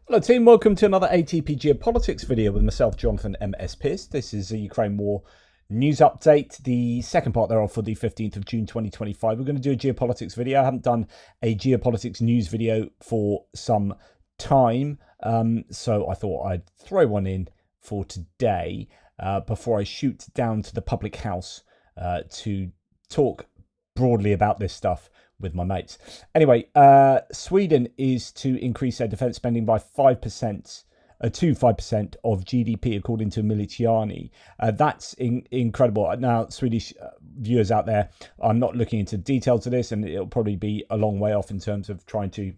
Hello team, welcome to another ATP Geopolitics video with myself, Jonathan M.S. Pearce. This is a Ukraine war news update, the second part thereof for the 15th of June 2025. We're going to do a geopolitics video. I haven't done a geopolitics news video for some time, so I thought I'd throw one in for today before I shoot down to the public house to talk broadly about this stuff with my mates. Anyway, Sweden is to increase their defence spending by 5% to 5% of GDP, according to Militiani. That's incredible. Now, Swedish viewers out there, I'm not looking into details of this, and it'll probably be a long way off in terms of trying to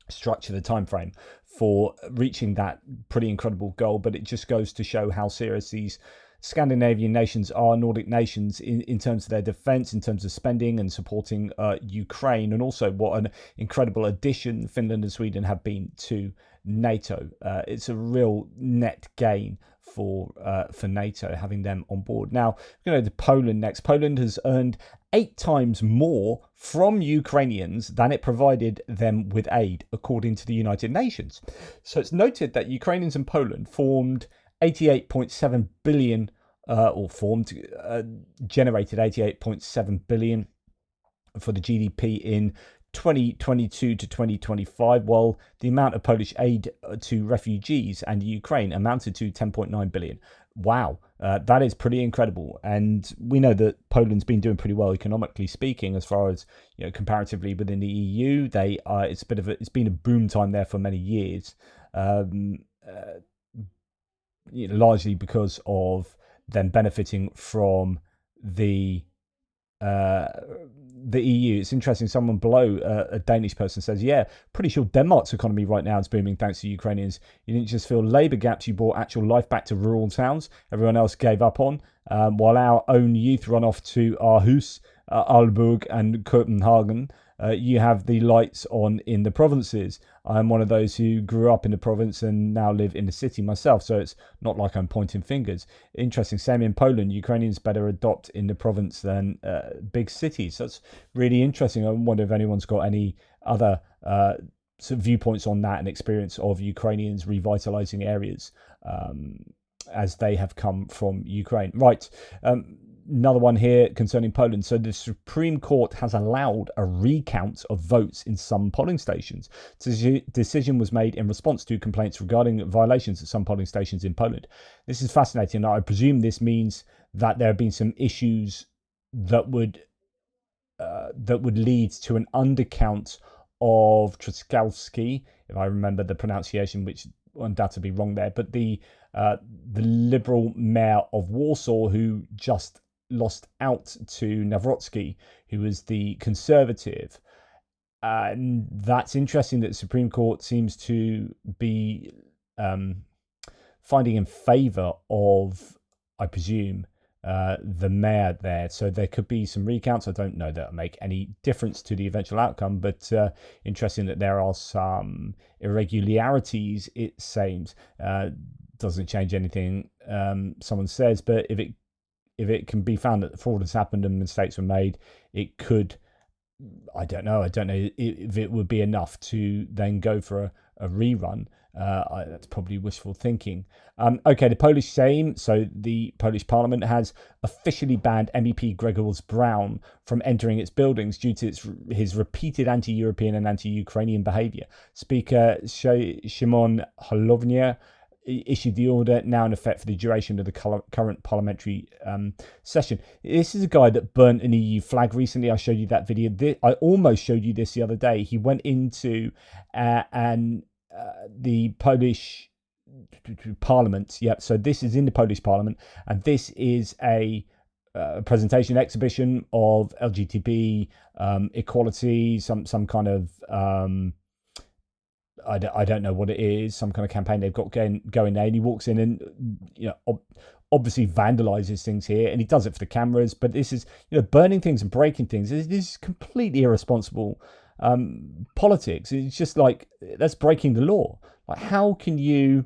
structure the time frame for reaching that pretty incredible goal. But it just goes to show how serious these Scandinavian nations are, Nordic nations, in terms of their defence, in terms of spending and supporting Ukraine, and also what an incredible addition Finland and Sweden have been to NATO. It's a real net gain for NATO having them on board. Now, we're going to Poland next. Poland has earned 8 times more from Ukrainians than it provided them with aid, according to the United Nations. So it's noted that Ukrainians and Poland formed 88.7 billion generated 88.7 billion for the GDP in 2022 to 2025, while the amount of Polish aid to refugees and Ukraine amounted to 10.9 billion. Wow, that is pretty incredible. And we know that Poland's been doing pretty well economically speaking, as far as comparatively within the EU. It's been a boom time there for many years. Largely because of them benefiting from the EU. It's interesting. Someone below, a Danish person, says, "Yeah, pretty sure Denmark's economy right now is booming thanks to Ukrainians. You didn't just fill labour gaps; you brought actual life back to rural towns everyone else gave up on. While our own youth run off to Aarhus, Aalborg, and Copenhagen." You have the lights on in the provinces. I'm one of those who grew up in the province and now live in the city myself, so it's not like I'm pointing fingers. Interesting. Same in Poland. Ukrainians better adopt in the province than big cities. That's really interesting. I wonder if anyone's got any other sort of viewpoints on that and experience of Ukrainians revitalizing areas as they have come from Ukraine. Right. Another one here concerning Poland. So the Supreme Court has allowed a recount of votes in some polling stations. The decision was made in response to complaints regarding violations at some polling stations in Poland. This is fascinating. I presume this means that there have been some issues that would lead to an undercount of Trzaskowski, if I remember the pronunciation, which undoubtedly wrong there. But the Liberal mayor of Warsaw, who just lost out to Nawrocki, who was the Conservative. And that's interesting that the Supreme Court seems to be finding in favour of, I presume, the mayor there. So there could be some recounts. I don't know that will make any difference to the eventual outcome, but interesting that there are some irregularities, it seems. Doesn't change anything, someone says, but if it can be found that the fraud has happened and mistakes were made, it could, I don't know if it would be enough to then go for a rerun. That's probably wishful thinking. Okay, the Polish Sejm, so the Polish Parliament, has officially banned MEP Grzegorz Braun from entering its buildings due to his repeated anti-European and anti-Ukrainian behaviour. Speaker Szymon Hołownia issued the order, now in effect for the duration of the current parliamentary session. This is a guy that burnt an EU flag recently. I showed you that video. I almost showed you this the other day. He went into the Polish Parliament. Yep. So this is in the Polish Parliament, and this is a presentation exhibition of LGBT equality, some kind of I don't know what it is, some kind of campaign they've got going there, and he walks in and obviously vandalizes things here, and he does it for the cameras. But this is burning things and breaking things. This is completely irresponsible politics. It's just like, that's breaking the law. Like, how can you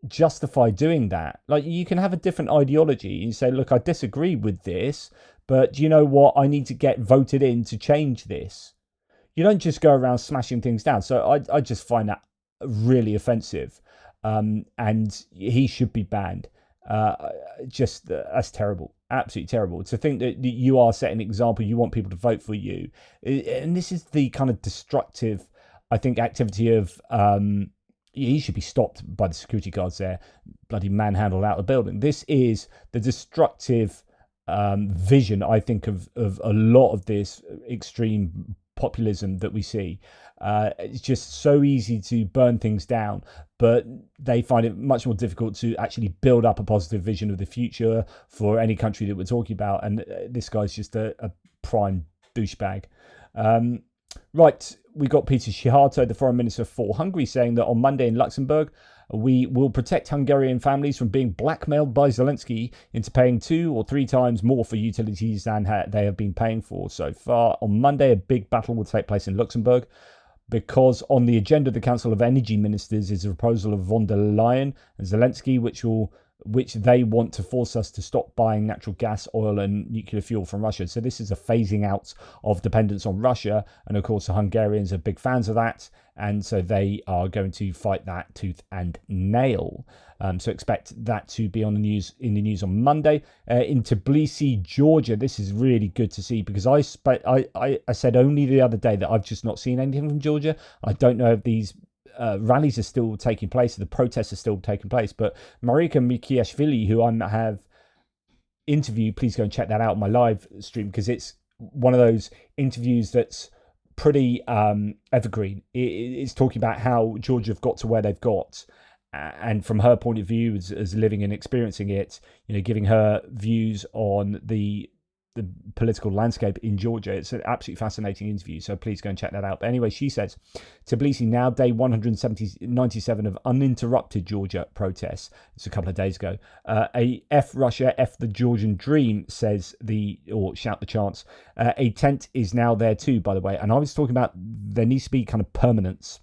justify doing that? Like, you can have a different ideology and say, look, I disagree with this, but do you know what? I need to get voted in to change this. You don't just go around smashing things down. So I just find that really offensive, and he should be banned. Just that's terrible, absolutely terrible. To think that you are setting an example, you want people to vote for you, and this is the kind of destructive, I think, activity of. He should be stopped by the security guards there, bloody manhandled out of the building. This is the destructive vision, I think, of a lot of this extreme populism that we see. It's just so easy to burn things down, but they find it much more difficult to actually build up a positive vision of the future for any country that we're talking about. And this guy's just a prime douchebag. Right, we got Peter Shihato, the foreign minister for Hungary, saying that on Monday in Luxembourg, we will protect Hungarian families from being blackmailed by Zelenskyy into paying 2 or 3 times more for utilities than they have been paying for so far. On Monday, a big battle will take place in Luxembourg, because on the agenda of the Council of Energy Ministers is a proposal of von der Leyen and Zelenskyy, which they want to force us to stop buying natural gas, oil and nuclear fuel from Russia. So this is a phasing out of dependence on Russia. And of course, the Hungarians are big fans of that. And so they are going to fight that tooth and nail. So expect that to be on the news on Monday. In Tbilisi, Georgia, this is really good to see, because I said only the other day that I've just not seen anything from Georgia. I don't know if these rallies are still taking place, the protests are still taking place, but Marika Mikiashvili, who I have interviewed, please go and check that out on my live stream, because it's one of those interviews that's pretty evergreen. It's talking about how Georgia have got to where they've got, and from her point of view as living and experiencing it, giving her views on the political landscape in Georgia. It's an absolutely fascinating interview, so please go and check that out. But anyway, she says, Tbilisi now, day 197 of uninterrupted Georgia protests. It's a couple of days ago. A F Russia, F the Georgian dream, shout the chants. A tent is now there too, by the way. And I was talking about there needs to be kind of permanence,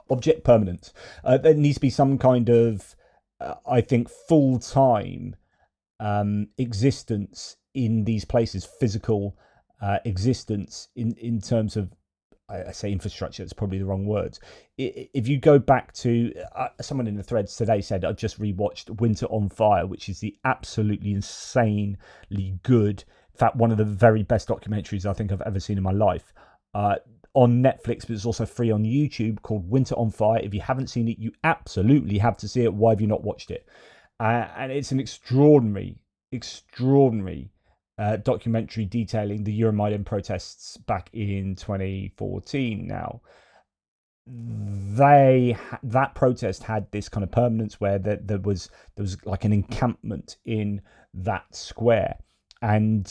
object permanence. There needs to be some kind of, I think, full-time existence in these places, physical existence in terms of, I say infrastructure, it's probably the wrong words. If you go back to, someone in the threads today said, I've just rewatched Winter on Fire, which is the absolutely insanely good, in fact, one of the very best documentaries I think I've ever seen in my life, on Netflix, but it's also free on YouTube, called Winter on Fire. If you haven't seen it, you absolutely have to see it. Why have you not watched it? And it's an extraordinary documentary detailing the Euromaidan protests back in 2014. Now, that protest had this kind of permanence where there was like an encampment in that square, and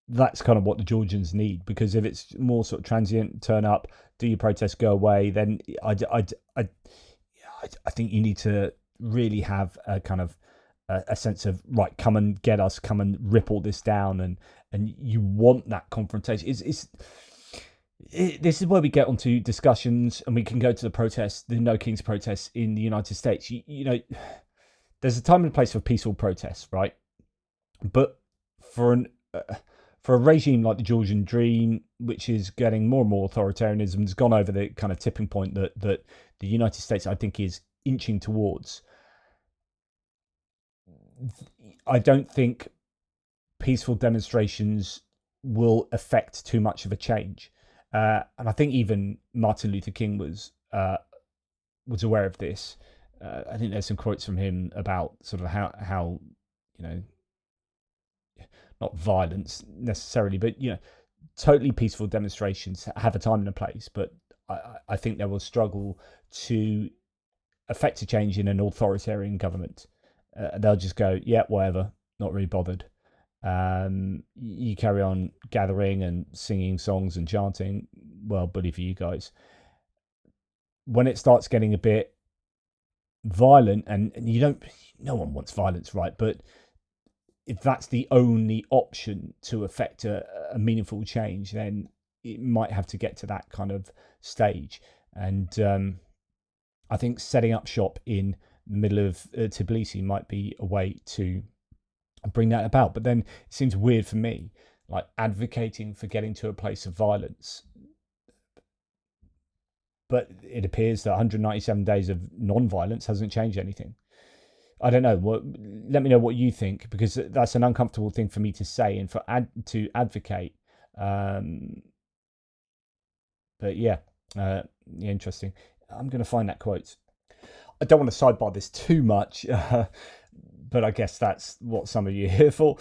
that's kind of what the Georgians need, because if it's more sort of transient, turn up, do your protest, go away, then I think you need to really have a kind of a sense of, right, come and get us, come and rip all this down, and you want that confrontation. This is where we get onto discussions, and we can go to the protests, the No Kings protests in the United States. You know, there's a time and a place for peaceful protests, right? But for a regime like the Georgian Dream, which is getting more and more authoritarianism, has gone over the kind of tipping point that the United States, I think, is inching towards. I don't think peaceful demonstrations will affect too much of a change, and I think even Martin Luther King was aware of this. I think there's some quotes from him about sort of how not violence necessarily, but totally peaceful demonstrations have a time and a place. But I think they will struggle to affect a change in an authoritarian government. They'll just go, yeah, whatever, not really bothered. You carry on gathering and singing songs and chanting, well, buddy, for you guys. When it starts getting a bit violent, and no one wants violence, right? But if that's the only option to affect a meaningful change, then it might have to get to that kind of stage. And I think setting up shop in the middle of Tbilisi might be a way to bring that about. But then it seems weird for me, like advocating for getting to a place of violence. but it appears that 197 days of non-violence hasn't changed anything. I don't know. Let me know what you think, because that's an uncomfortable thing for me to say and to advocate. But yeah, interesting. I'm going to find that quote. I don't want to sidebar this too much, but I guess that's what some of you are here for.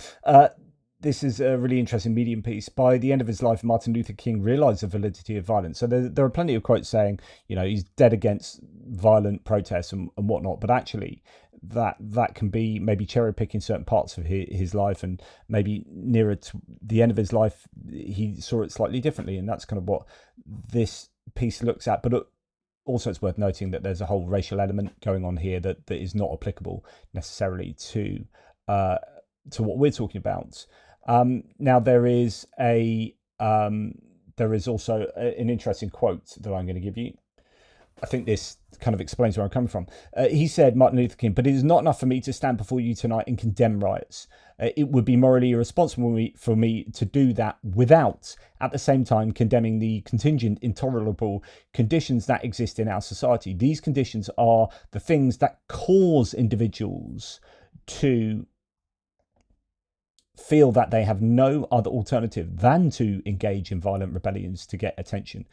This is a really interesting Medium piece. By the end of his life, Martin Luther King realized the validity of violence. So there are plenty of quotes saying, he's dead against violent protests and whatnot, but actually that can be maybe cherry picking certain parts of his life, and maybe nearer to the end of his life, he saw it slightly differently. And that's kind of what this piece looks at. But also, it's worth noting that there's a whole racial element going on here that is not applicable necessarily to what we're talking about. Now there is also an interesting quote that I'm going to give you. I think this kind of explains where I'm coming from. He said, Martin Luther King, "But it is not enough for me to stand before you tonight and condemn riots. It would be morally irresponsible for me to do that without, at the same time, condemning the contingent, intolerable conditions that exist in our society. These conditions are the things that cause individuals to feel that they have no other alternative than to engage in violent rebellions to get attention."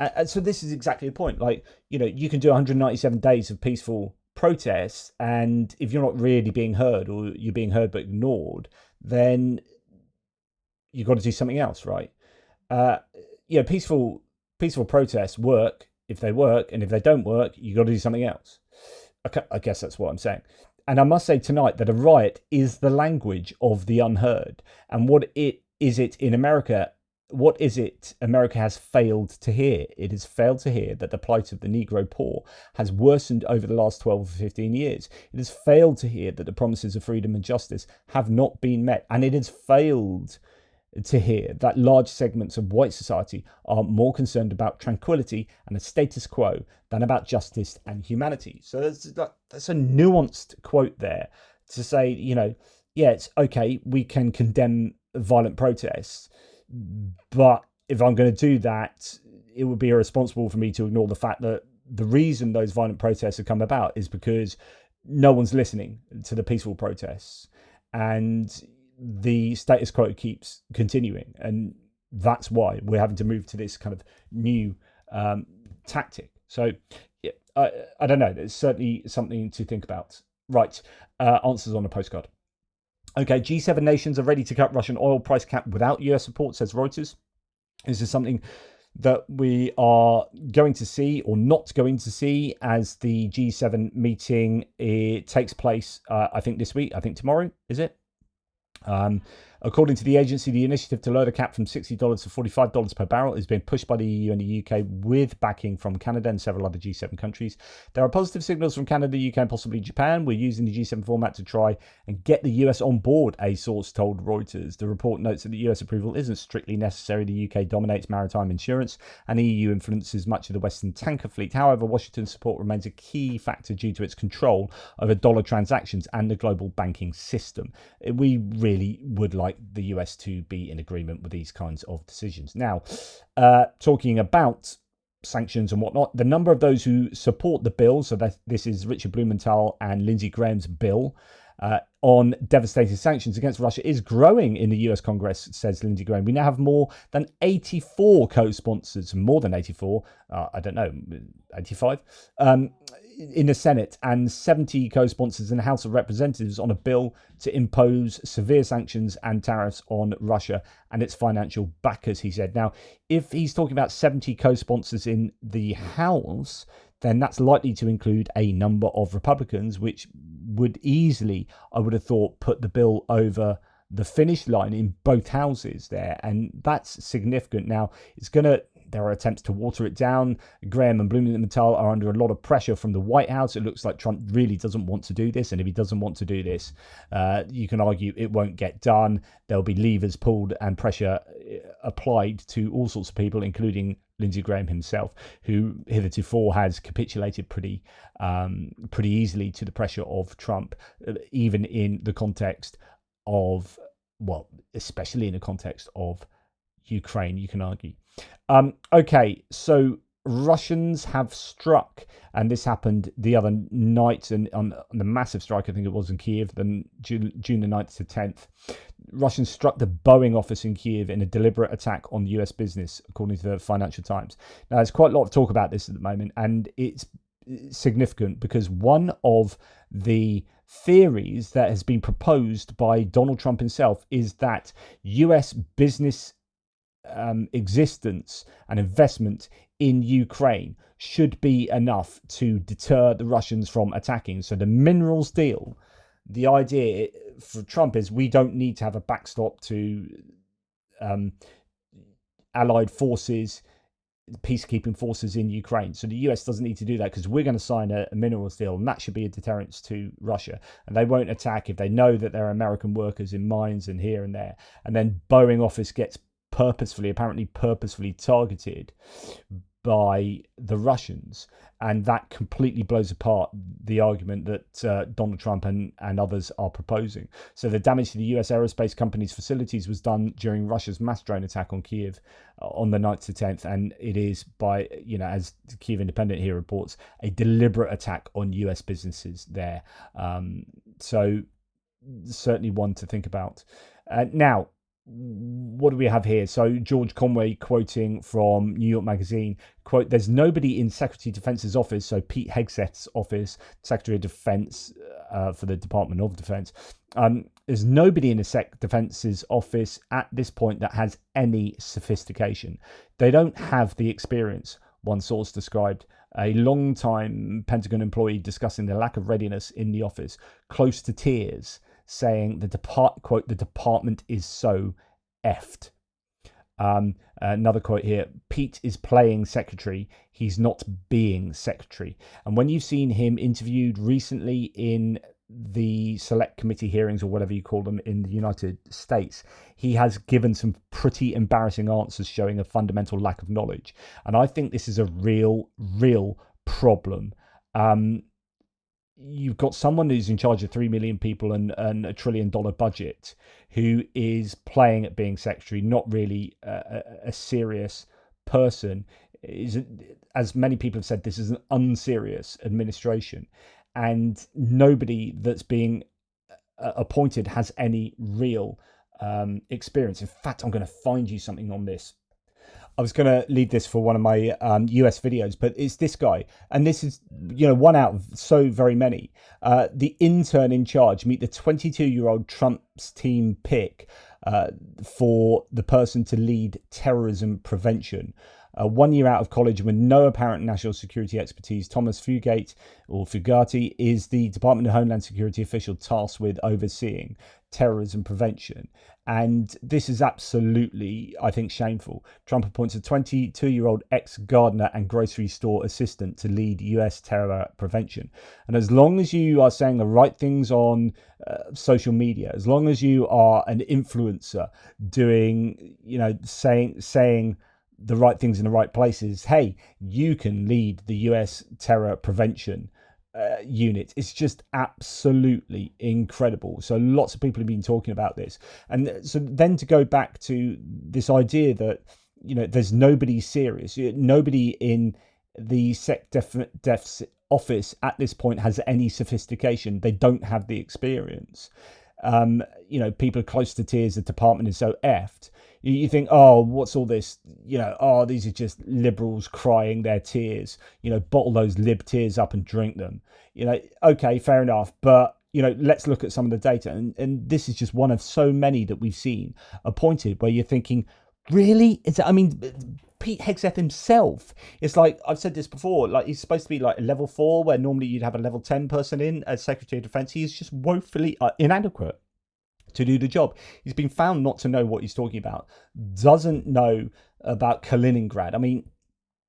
And so this is exactly the point. Like, you can do 197 days of peaceful protests, and if you're not really being heard, or you're being heard but ignored, then you've got to do something else, right? Peaceful protests work if they work, and if they don't work, you've got to do something else. Okay, I guess that's what I'm saying. And I must say tonight that a riot is the language of the unheard. And what is it in America? What is it America has failed to hear? It has failed to hear that the plight of the Negro poor has worsened over the last 12 or 15 years. It has failed to hear that the promises of freedom and justice have not been met. And it has failed to hear that large segments of white society are more concerned about tranquility and a status quo than about justice and humanity. So that's a nuanced quote there to say, it's okay, we can condemn violent protests, but if I'm going to do that, it would be irresponsible for me to ignore the fact that the reason those violent protests have come about is because no one's listening to the peaceful protests, and the status quo keeps continuing, and that's why we're having to move to this kind of new tactic. So I don't know, there's certainly something to think about. Right, answers on a postcard. Okay, G7 nations are ready to cut Russian oil price cap without US support, says Reuters. This is something that we are going to see or not going to see as the G7 meeting takes place, I think this week, I think tomorrow, is it? According to the agency, the initiative to lower the cap from $60 to $45 per barrel is being pushed by the EU and the UK with backing from Canada and several other G7 countries. There are positive signals from Canada, UK and possibly Japan. We're using the G7 format to try and get the US on board, a source told Reuters. The report notes that the US approval isn't strictly necessary. The UK dominates maritime insurance and the EU influences much of the Western tanker fleet. However, Washington's support remains a key factor due to its control over dollar transactions and the global banking system. We really would like the US to be in agreement with these kinds of decisions. Now, talking about sanctions and whatnot, the number of those who support the bill, so that this is Richard Blumenthal and Lindsey Graham's bill on devastating sanctions against Russia, is growing in the US Congress, says Lindsey Graham. We now have more than 84 co-sponsors, more than 84, I don't know, 85, in the Senate, and 70 co-sponsors in the House of Representatives on a bill to impose severe sanctions and tariffs on Russia and its financial backers, he said. Now, if he's talking about 70 co-sponsors in the House, then that's likely to include a number of Republicans, which would easily, I would have thought, put the bill over the finish line in both houses there. And that's significant. Now, there are attempts to water it down. Graham and Blumenthal are under a lot of pressure from the White House. It looks like Trump really doesn't want to do this. And if he doesn't want to do this, you can argue it won't get done. There'll be levers pulled and pressure applied to all sorts of people, including Lindsey Graham himself, who hitherto has capitulated pretty easily to the pressure of Trump, even in the context of, especially in the context of Ukraine, you can argue. Okay, so Russians have struck, and this happened the other night, and on the massive strike, I think it was in Kiev, then June the 9th to 10th. Russians struck the Boeing office in Kyiv in a deliberate attack on US business, according to the Financial Times. Now, there's quite a lot of talk about this at the moment, and it's significant because one of the theories that has been proposed by Donald Trump himself is that US business existence and investment in Ukraine should be enough to deter the Russians from attacking. So the minerals deal, the idea for Trump is we don't need to have a backstop to allied forces, peacekeeping forces in Ukraine. So the US doesn't need to do that because we're going to sign a minerals deal, and that should be a deterrence to Russia. And they won't attack if they know that there are American workers in mines and here and there. And then Boeing office gets apparently purposefully targeted by the Russians, and that completely blows apart the argument that Donald Trump and others are proposing. So the damage to the US aerospace company's facilities was done during Russia's mass drone attack on Kiev on the 9th to 10th, and it is by, as the Kiev Independent here reports, a deliberate attack on US businesses there. So certainly one to think about. Now, what do we have here? So George Conway quoting from New York Magazine, quote, "There's nobody in Secretary of Defense's office," so Pete Hegseth's office, Secretary of Defense for the Department of Defense. There's nobody in the Defense's office at this point that has any sophistication. They don't have the experience, one source described a long-time Pentagon employee discussing the lack of readiness in the office, close to tears, saying the department is so effed. Another quote here, "Pete is playing secretary. He's not being secretary." And when you've seen him interviewed recently in the select committee hearings or whatever you call them in the United States, he has given some pretty embarrassing answers showing a fundamental lack of knowledge. And I think this is a real problem. You've got someone who's in charge of 3 million people and a $1 trillion budget who is playing at being secretary, not really a serious person. As many people have said, this is an unserious administration, and nobody that's being appointed has any real experience. In fact, I'm going to find you something on this. I was going to leave this for one of my US videos, but it's this guy. And this is, one out of so very many. The intern in charge, meet the 22-year-old Trump's team pick for the person to lead terrorism prevention. 1 year out of college with no apparent national security expertise, Thomas Fugate is the Department of Homeland Security official tasked with overseeing terrorism prevention. And this is absolutely, I think, shameful. Trump appoints a 22-year-old ex-gardener and grocery store assistant to lead US terror prevention. And as long as you are saying the right things on social media, as long as you are an influencer doing, saying the right things in the right places, hey, you can lead the US terror prevention unit. It's just absolutely incredible. So lots of people have been talking about this. And so then to go back to this idea that, there's nobody serious, nobody in the Def's office at this point has any sophistication. They don't have the experience. People are close to tears. The department is so effed. You think, oh, what's all this? These are just liberals crying their tears. Bottle those lib tears up and drink them. Okay, fair enough. But, let's look at some of the data. And this is just one of so many that we've seen appointed where you're thinking, really? Pete Hegseth himself, it's like, I've said this before, like he's supposed to be like a level 4 where normally you'd have a level 10 person in as Secretary of Defense. He is just woefully inadequate to do the job. He's been found not to know what he's talking about, doesn't know about Kaliningrad.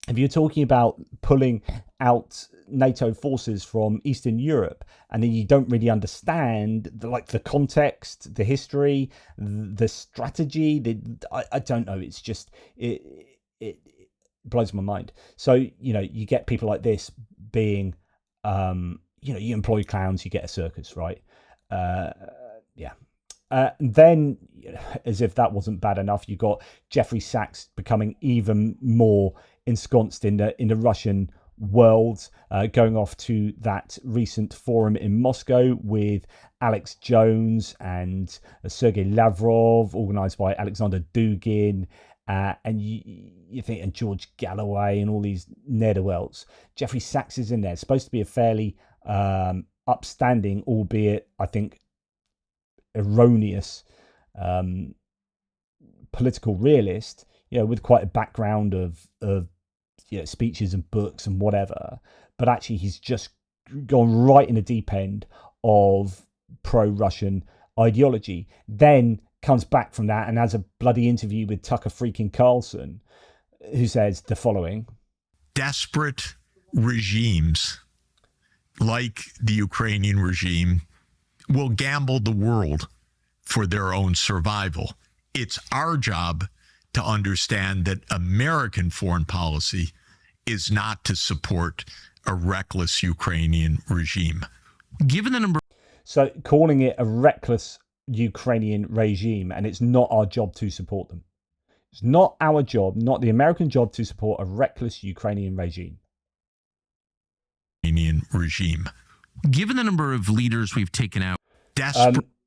If you're talking about pulling out NATO forces from Eastern Europe and then you don't really understand the context, the history, the strategy, I don't know. It's just, it blows my mind. So, you get people like this being, you employ clowns, you get a circus, right? Yeah. Then, as if that wasn't bad enough, you got Jeffrey Sachs becoming even more ensconced in the Russian world, going off to that recent forum in Moscow with Alex Jones and Sergei Lavrov, organised by Alexander Dugin, and you think, and George Galloway and all these ne'er-do-wells. Jeffrey Sachs is in there. It's supposed to be a fairly upstanding, albeit I think erroneous, political realist, with quite a background of speeches and books and whatever. But actually, he's just gone right in the deep end of pro-Russian ideology. Then comes back from that and has a bloody interview with Tucker freaking Carlson, who says the following: desperate regimes like the Ukrainian regime will gamble the world for their own survival. It's our job to understand that American foreign policy is not to support a reckless Ukrainian regime. Given the number... So calling it a reckless Ukrainian regime, and it's not our job to support them. It's not our job, not the American job, to support a reckless Ukrainian regime. Given the number of leaders we've taken out,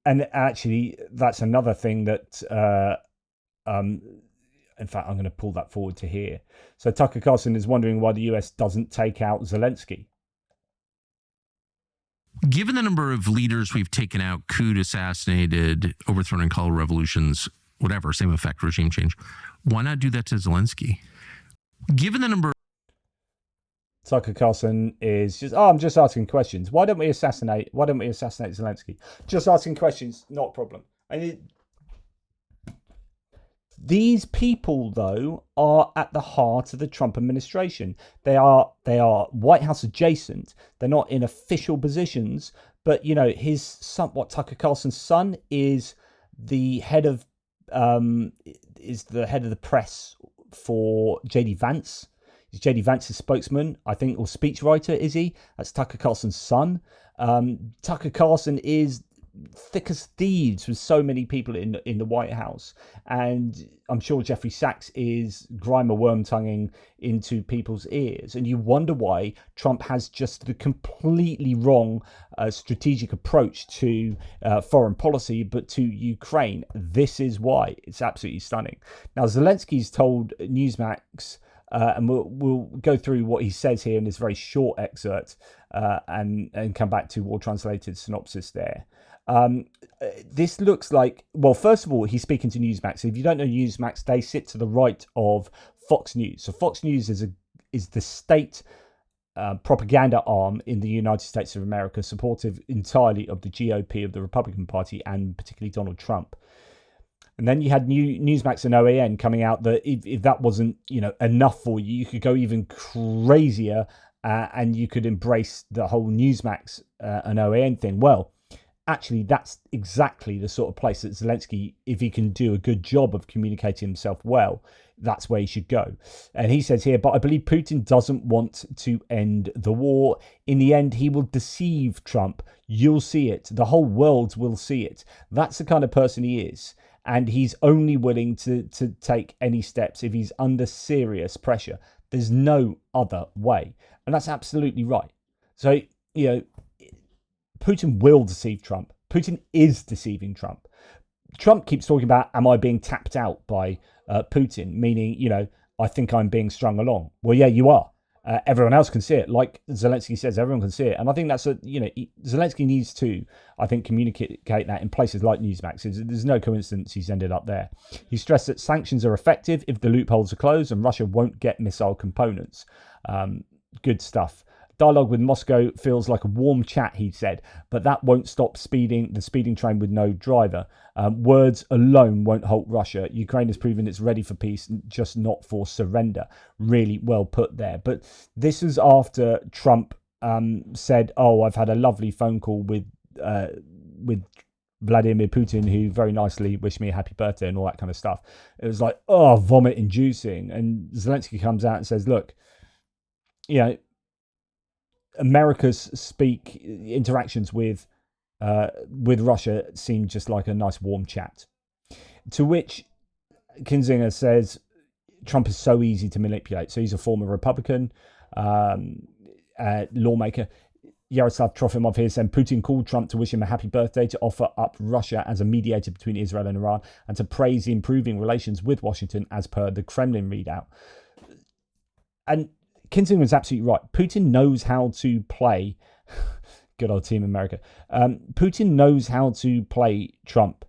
and actually, that's another thing that, in fact, I'm going to pull that forward to here. So Tucker Carlson is wondering why the US doesn't take out Zelenskyy. Given the number of leaders we've taken out, couped, assassinated, overthrown in color revolutions, whatever, same effect, regime change, why not do that to Zelenskyy? Given the number... Tucker Carlson is just, I'm just asking questions. Why don't we assassinate Zelenskyy? Just asking questions, not a problem. These people, though, are at the heart of the Trump administration. They are White House adjacent. They're not in official positions, but his son, Tucker Carlson's son, is the head of the press for JD Vance. He's JD Vance's spokesman, I think, or speechwriter, is he? That's Tucker Carlson's son. Tucker Carlson is thick as thieves with so many people in the White House. And I'm sure Jeffrey Sachs is Grimer worm-tonguing into people's ears. And you wonder why Trump has just the completely wrong strategic approach to foreign policy, but to Ukraine. This is why. It's absolutely stunning. Now, Zelensky's told Newsmax, and we'll go through what he says here in this very short excerpt, and come back to War Translated synopsis there. This looks like, well, first of all, he's speaking to Newsmax. If you don't know Newsmax, they sit to the right of Fox News. So Fox News is the state propaganda arm in the United States of America, supportive entirely of the GOP, of the Republican Party, and particularly Donald Trump. And then you had Newsmax and OAN coming out that if that wasn't enough for you, you could go even crazier, and you could embrace the whole Newsmax and OAN thing. Well, actually, that's exactly the sort of place that Zelenskyy, if he can do a good job of communicating himself well, that's where he should go. And he says here, but I believe Putin doesn't want to end the war. In the end, he will deceive Trump. You'll see it. The whole world will see it. That's the kind of person he is. And he's only willing to take any steps if he's under serious pressure. There's no other way. And that's absolutely right. So, Putin will deceive Trump. Putin is deceiving Trump. Trump keeps talking about, am I being tapped out by Putin? Meaning, I think I'm being strung along. Well, yeah, you are. Everyone else can see it. Like Zelenskyy says, everyone can see it. And I think that's Zelenskyy needs to, I think, communicate that in places like Newsmax. There's no coincidence he's ended up there. He stressed that sanctions are effective if the loopholes are closed and Russia won't get missile components. Good stuff. Dialogue with Moscow feels like a warm chat, he said, but that won't stop the speeding train with no driver. Words alone won't halt Russia. Ukraine has proven it's ready for peace, just not for surrender. Really well put there. But this is after Trump said, I've had a lovely phone call with Vladimir Putin, who very nicely wished me a happy birthday and all that kind of stuff. It was like, vomit inducing. And Zelenskyy comes out and says, look, America's interactions with Russia seem just like a nice warm chat. To which Kinzinger says, Trump is so easy to manipulate. So he's a former Republican lawmaker. Yaroslav Trofimov here saying Putin called Trump to wish him a happy birthday, to offer up Russia as a mediator between Israel and Iran, and to praise the improving relations with Washington as per the Kremlin readout. And Kinson was absolutely right. Putin knows how to play, good old Team America. Putin knows how to play Trump.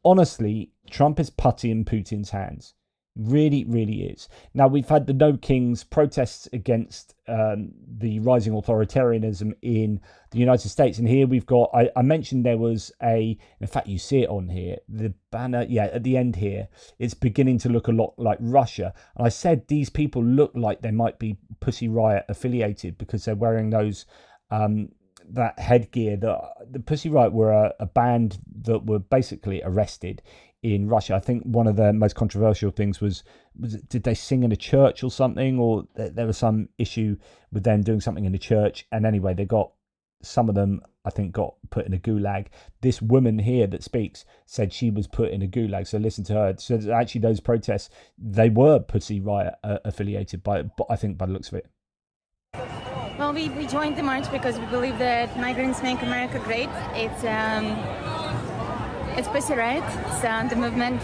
Honestly, Trump is putty in Putin's hands. Really, really is. Now, we've had the No Kings protests against the rising authoritarianism in the United States. And here we've got, I mentioned there was in fact, you see it on here, the banner, at the end here, it's beginning to look a lot like Russia. And I said these people look like they might be Pussy Riot affiliated because they're wearing those, that headgear. The Pussy Riot were a band that were basically arrested in Russia. I think one of the most controversial things was did they sing in a church or something, or there was some issue with them doing something in a church, and anyway some of them I think got put in a gulag. This woman here that speaks said she was put in a gulag, so listen to her. So actually those protests, they were Pussy Riot affiliated but I think by the looks of it. Well, we joined the march because we believe that migrants make America great. It's Pussy Riot. The movement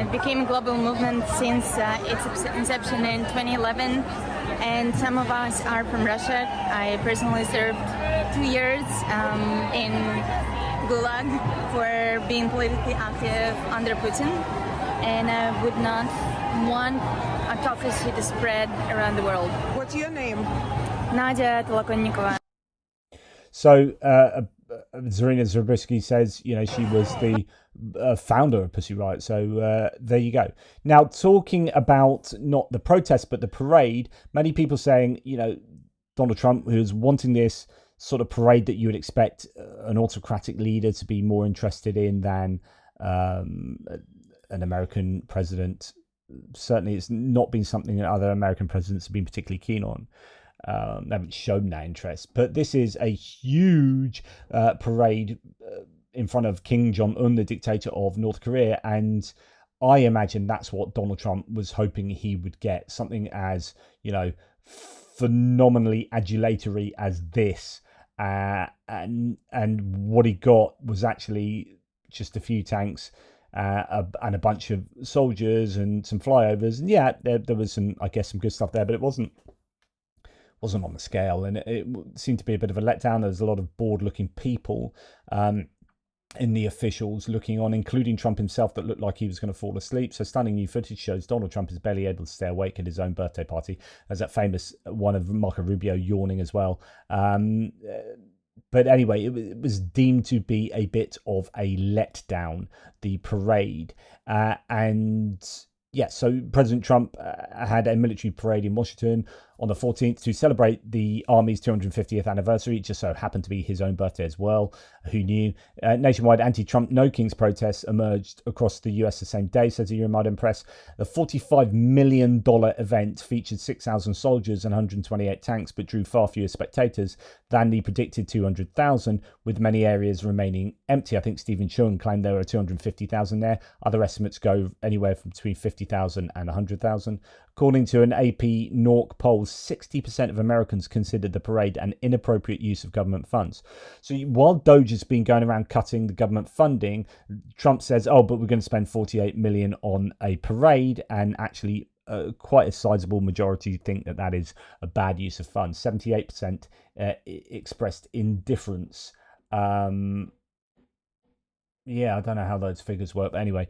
became a global movement since its inception in 2011, and some of us are from Russia. I personally served 2 years in Gulag for being politically active under Putin, and I would not want autocracy to spread around the world. What's your name? Nadia Tolokonnikova. So Zarina Zabriskie says, she was the founder of Pussy Riot. So there you go. Now, talking about not the protest, but the parade, many people saying, Donald Trump, who's wanting this sort of parade that you would expect an autocratic leader to be more interested in than an American president. Certainly, it's not been something that other American presidents have been particularly keen on. They haven't shown that interest. But this is a huge parade in front of Kim Jong-un, the dictator of North Korea. And I imagine that's what Donald Trump was hoping he would get. Something as, phenomenally adulatory as this. And what he got was actually just a few tanks and a bunch of soldiers and some flyovers. And there was some good stuff there, but it wasn't on the scale, and it seemed to be a bit of a letdown. There was a lot of bored-looking people in the officials looking on, including Trump himself, that looked like he was going to fall asleep. So stunning new footage shows Donald Trump is barely able to stay awake at his own birthday party. There's that famous one of Marco Rubio yawning as well. But anyway, it was deemed to be a bit of a letdown, the parade. So President Trump had a military parade in Washington on the 14th to celebrate the Army's 250th anniversary. It just so happened to be his own birthday as well. Who knew? Nationwide anti-Trump No Kings protests emerged across the US the same day, says the Euromaidan Press. The $45 million event featured 6,000 soldiers and 128 tanks, but drew far fewer spectators than the predicted 200,000, with many areas remaining empty. I think Stephen Chung claimed there were 250,000 there. Other estimates go anywhere from between 50,000 and 100,000. According to an AP NORC poll, 60% of Americans considered the parade an inappropriate use of government funds. So while Doge has been going around cutting the government funding, Trump says, but we're going to spend $48 million on a parade, and actually quite a sizable majority think that is a bad use of funds. 78% expressed indifference. I don't know how those figures work, but anyway,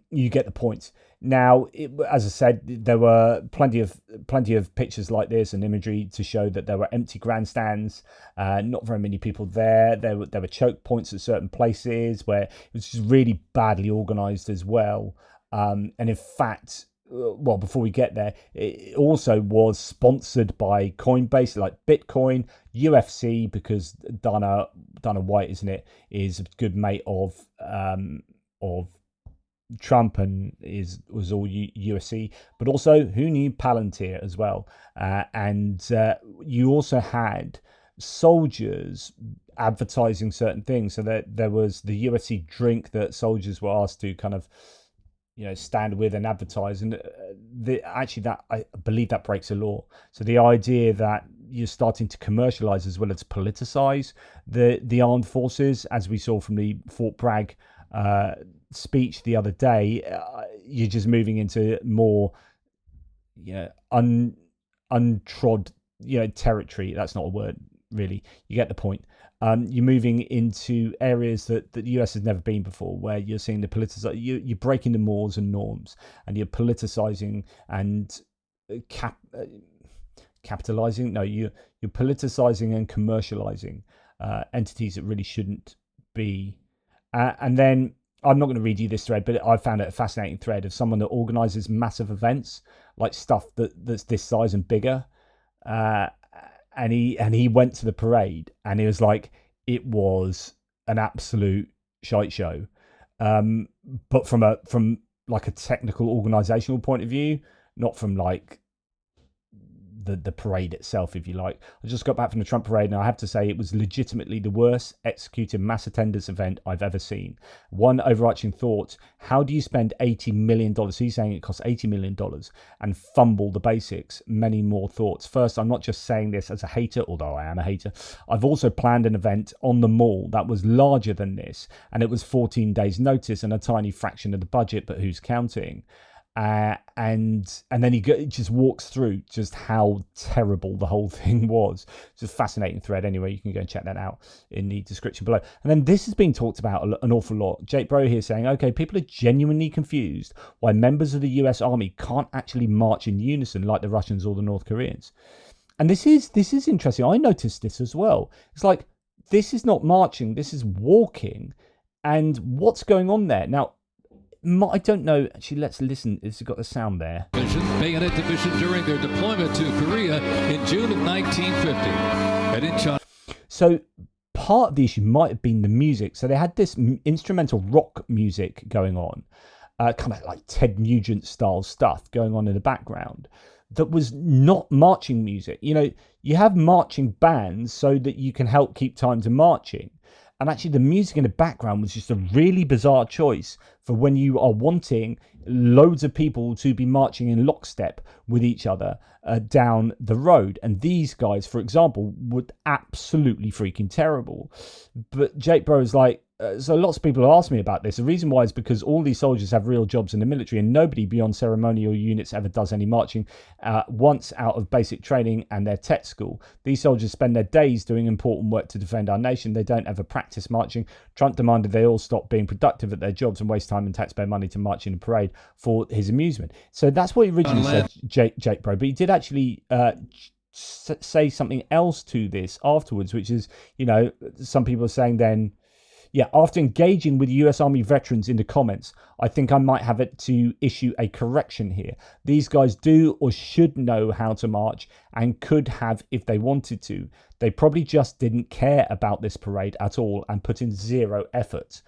you get the point. Now, as I said, there were plenty of pictures like this and imagery to show that there were empty grandstands, not very many people there. There were choke points at certain places where it was just really badly organised as well. And in fact, before we get there, it also was sponsored by Coinbase, like Bitcoin, UFC, because Dana White, isn't it, is a good mate of Trump and was all UFC, but also who knew Palantir as well, and you also had soldiers advertising certain things. So that there was the UFC drink that soldiers were asked to kind of stand with and advertise. And actually, that I believe that breaks the law. So the idea that you're starting to commercialize as well as politicize the armed forces, as we saw from the Fort Bragg speech the other day, you're just moving into more untrod territory. That's not a word, really. You get the point. You're moving into areas that the US has never been before, where you're seeing the you're breaking the mores and norms, and you're politicizing and capitalizing. No, you're politicizing and commercializing entities that really shouldn't be. And then I'm not going to read you this thread, but I found it a fascinating thread of someone that organizes massive events, like stuff that's this size and bigger. And he went to the parade, and he was like, it was an absolute shite show. But from like a technical organizational point of view, not from like the parade itself, if you like. I just got back from the Trump parade, and I have to say it was legitimately the worst executed mass attendance event I've ever seen. One overarching thought: how do you spend $80 million? He's saying it costs $80 million and fumble the basics. Many more thoughts. First, I'm not just saying this as a hater, although I am a hater. I've also planned an event on the mall that was larger than this, and it was 14 days notice and a tiny fraction of the budget, but who's counting? And then he just walks through just how terrible the whole thing was. It's a fascinating thread. Anyway, you can go and check that out in the description below. And then this has been talked about an awful lot. Jake Bro here saying, okay, people are genuinely confused why members of the US Army can't actually march in unison like the Russians or the North Koreans. And this is interesting. I noticed this as well. It's like, this is not marching, this is walking. And what's going on there? Now, I don't know. Actually, let's listen. It's got the sound there. Bayonet Division during their deployment to Korea in June of 1950. And in China. So part of the issue might have been the music. So they had this instrumental rock music going on, kind of like Ted Nugent style stuff going on in the background that was not marching music. You have marching bands so that you can help keep time to marching. And actually the music in the background was just a really bizarre choice for when you are wanting loads of people to be marching in lockstep with each other down the road. And these guys, for example, were absolutely freaking terrible. But Jake Bro is like, so lots of people have asked me about this. The reason why is because all these soldiers have real jobs in the military, and nobody beyond ceremonial units ever does any marching once out of basic training and their tech school. These soldiers spend their days doing important work to defend our nation. They don't ever practice marching. Trump demanded they all stop being productive at their jobs and waste time and taxpayer money to march in a parade for his amusement. So that's what he originally said, Jake Bro. But he did actually say something else to this afterwards, which is, some people are saying then, yeah, after engaging with US Army veterans in the comments, I think I might have it to issue a correction here. These guys do or should know how to march and could have if they wanted to. They probably just didn't care about this parade at all and put in zero effort.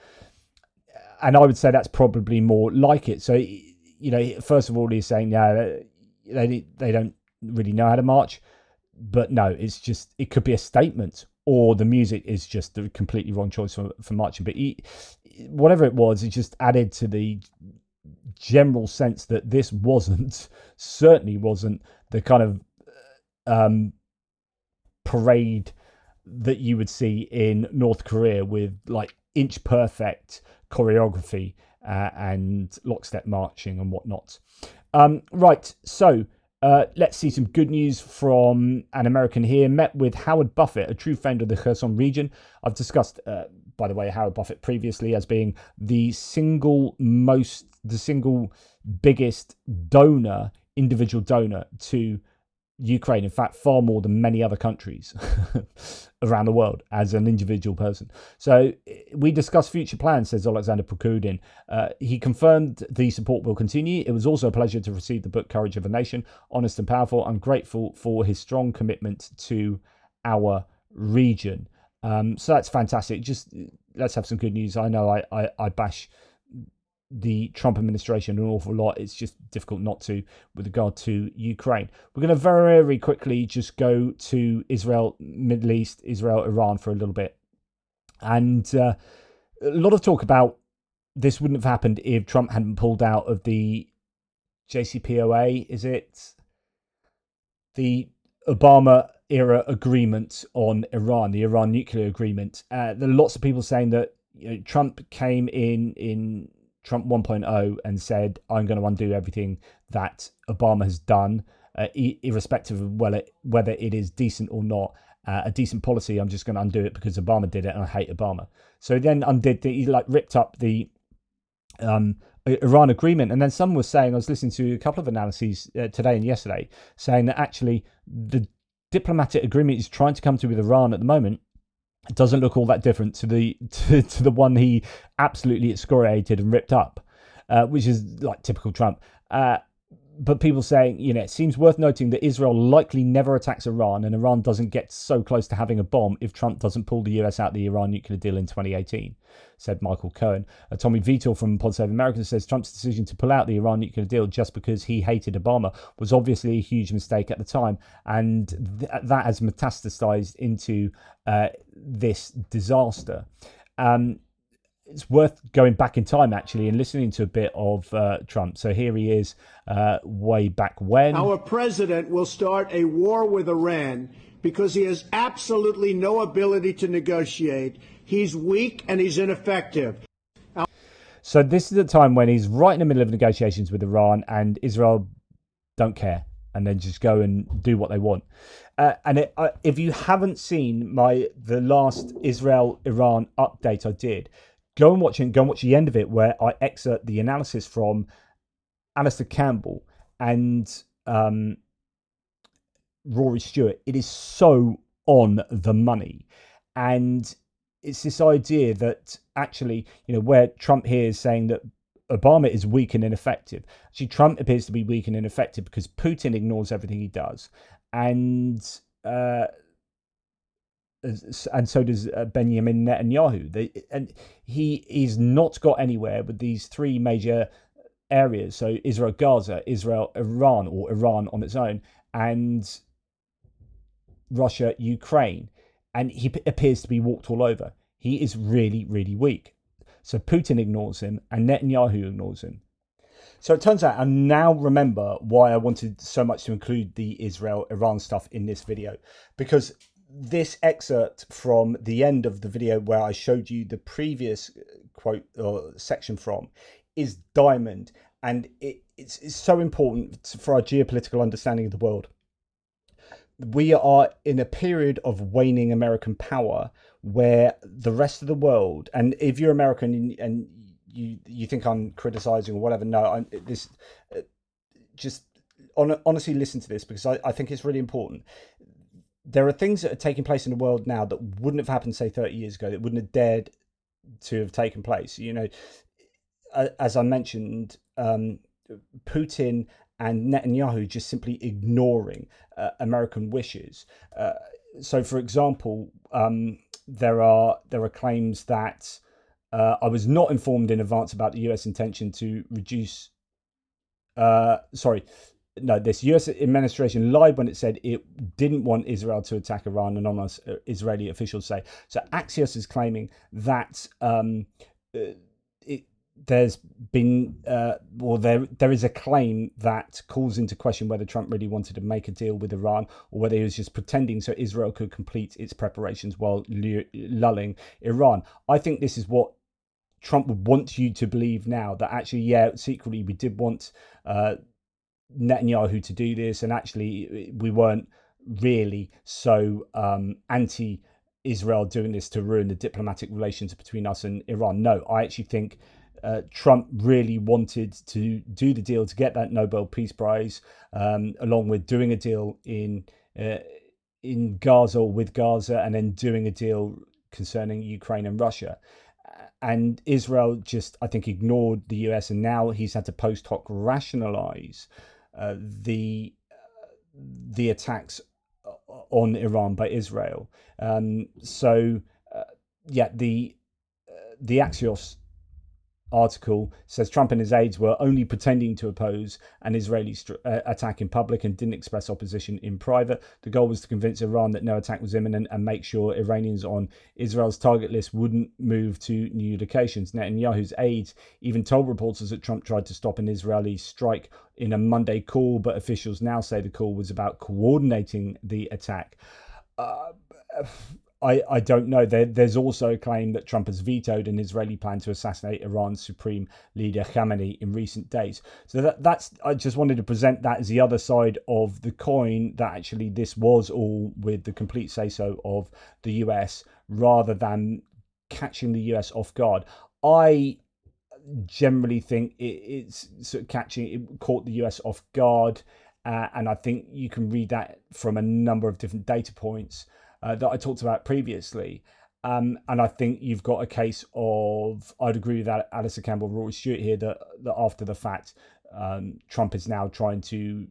And I would say that's probably more like it. So, first of all, he's saying, yeah, they don't really know how to march. But no, it could be a statement. Or the music is just the completely wrong choice for marching. But whatever it was, it just added to the general sense that this certainly wasn't the kind of parade that you would see in North Korea with like inch perfect choreography and lockstep marching and whatnot. Right, so let's see some good news from an American here. Met with Howard Buffett, a true friend of the Kherson region. I've discussed, by the way, Howard Buffett previously as being the single biggest individual donor to Ukraine. In fact, far more than many other countries around the world as an individual person. So we discussed future plans, says Alexander Prokudin. He confirmed the support will continue. It was also a pleasure to receive the book Courage of a Nation, honest and powerful. I'm grateful for his strong commitment to our region. So that's fantastic. Just let's have some good news. I know I bash the Trump administration an awful lot. It's just difficult not to with regard to Ukraine. We're going to very, very quickly just go to Israel, Middle East, Israel, Iran for a little bit. And a lot of talk about this wouldn't have happened if Trump hadn't pulled out of the JCPOA, is it? The Obama era agreement on Iran, the Iran nuclear agreement. There are lots of people saying that Trump came in Trump 1.0 and said, I'm going to undo everything that Obama has done, irrespective of whether it is decent or not. A decent policy, I'm just going to undo it because Obama did it and I hate Obama. So then he ripped up the Iran agreement. And then someone was saying, I was listening to a couple of analyses today and yesterday, saying that actually the diplomatic agreement he's trying to come to with Iran at the moment doesn't look all that different to the one he absolutely excoriated and ripped up, which is like typical Trump. But people saying, it seems worth noting that Israel likely never attacks Iran, and Iran doesn't get so close to having a bomb if Trump doesn't pull the US out of the Iran nuclear deal in 2018, said Michael Cohen. Tommy Vitor from Pod Save America says Trump's decision to pull out the Iran nuclear deal just because he hated Obama was obviously a huge mistake at the time, and that has metastasized into this disaster. It's worth going back in time, actually, and listening to a bit of Trump. So here he is way back when. Our president will start a war with Iran because he has absolutely no ability to negotiate. He's weak and he's ineffective. So this is the time when he's right in the middle of negotiations with Iran, and Israel don't care and then just go and do what they want. If you haven't seen the last Israel-Iran update I did, go and watch it. Go and watch the end of it, where I excerpt the analysis from Alistair Campbell and Rory Stewart. It is so on the money, and it's this idea that actually, where Trump here is saying that Obama is weak and ineffective. Actually, Trump appears to be weak and ineffective because Putin ignores everything he does, and so does Benjamin Netanyahu. And he's not got anywhere with these three major areas. So Israel, Gaza, Israel, Iran, or Iran on its own, and Russia, Ukraine. And he appears to be walked all over. He is really, really weak. So Putin ignores him and Netanyahu ignores him. So it turns out I now remember why I wanted so much to include the Israel-Iran stuff in this video, because this excerpt from the end of the video where I showed you the previous quote or section from is diamond, and it's so important for our geopolitical understanding of the world. We are in a period of waning American power where the rest of the world, and if you're American and you think I'm criticizing or whatever, no, honestly listen to this, because I think it's really important. There are things that are taking place in the world now that wouldn't have happened, say, 30 years ago, that wouldn't have dared to have taken place. As I mentioned, Putin and Netanyahu just simply ignoring American wishes. So, for example, there are claims that I was not informed in advance about the US intention to reduce. This US administration lied when it said it didn't want Israel to attack Iran, anonymous Israeli officials say. So Axios is claiming that there's been, there is a claim that calls into question whether Trump really wanted to make a deal with Iran, or whether he was just pretending so Israel could complete its preparations while lulling Iran. I think this is what Trump would want you to believe now, that actually, yeah, secretly we did want Netanyahu to do this, and actually we weren't really so anti-Israel doing this to ruin the diplomatic relations between us and Iran. No, I actually think Trump really wanted to do the deal to get that Nobel Peace Prize, along with doing a deal in Gaza, or with Gaza, and then doing a deal concerning Ukraine and Russia. And Israel just, I think, ignored the US, and now he's had to post hoc rationalize the attacks on Iran by Israel. The Axios article says Trump and his aides were only pretending to oppose an Israeli attack in public and didn't express opposition in private. The goal was to convince Iran that no attack was imminent and make sure Iranians on Israel's target list wouldn't move to new locations. Netanyahu's aides even told reporters that Trump tried to stop an Israeli strike in a Monday call, but officials now say the call was about coordinating the attack. I don't know. There's also a claim that Trump has vetoed an Israeli plan to assassinate Iran's supreme leader Khamenei in recent days. So that's I just wanted to present that as the other side of the coin, that actually this was all with the complete say-so of the US rather than catching the US off guard. I generally think it's sort of it caught the US off guard, and I think you can read that from a number of different data points that I talked about previously. And I think you've got a case of, I'd agree with that, Alistair Campbell, Rory Stewart here, that after the fact, Trump is now trying to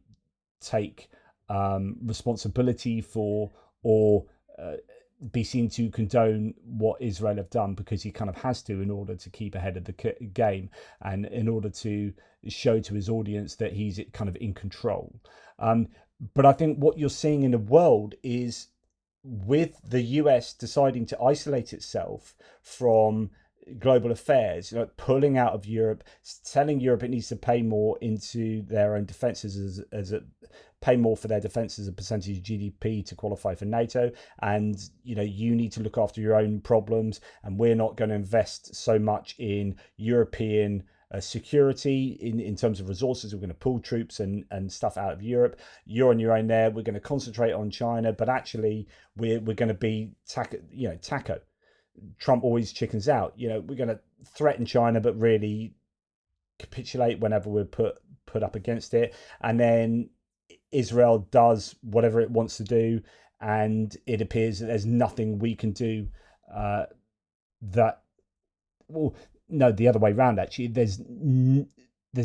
take responsibility for or be seen to condone what Israel have done, because he kind of has to in order to keep ahead of the game and in order to show to his audience that he's kind of in control. But I think what you're seeing in the world is, with the US deciding to isolate itself from global affairs, pulling out of Europe, telling Europe it needs to pay more into their own defences pay more for their defence as a percentage of GDP to qualify for NATO, and you need to look after your own problems, and we're not going to invest so much in European security in terms of resources. We're going to pull troops and stuff out of Europe. You're on your own there. We're going to concentrate on China, but actually we're going to be taco. Trump always chickens out. We're going to threaten China, but really capitulate whenever we're put up against it, and then Israel does whatever it wants to do, and it appears that there's nothing we can do no, the other way around, actually. There's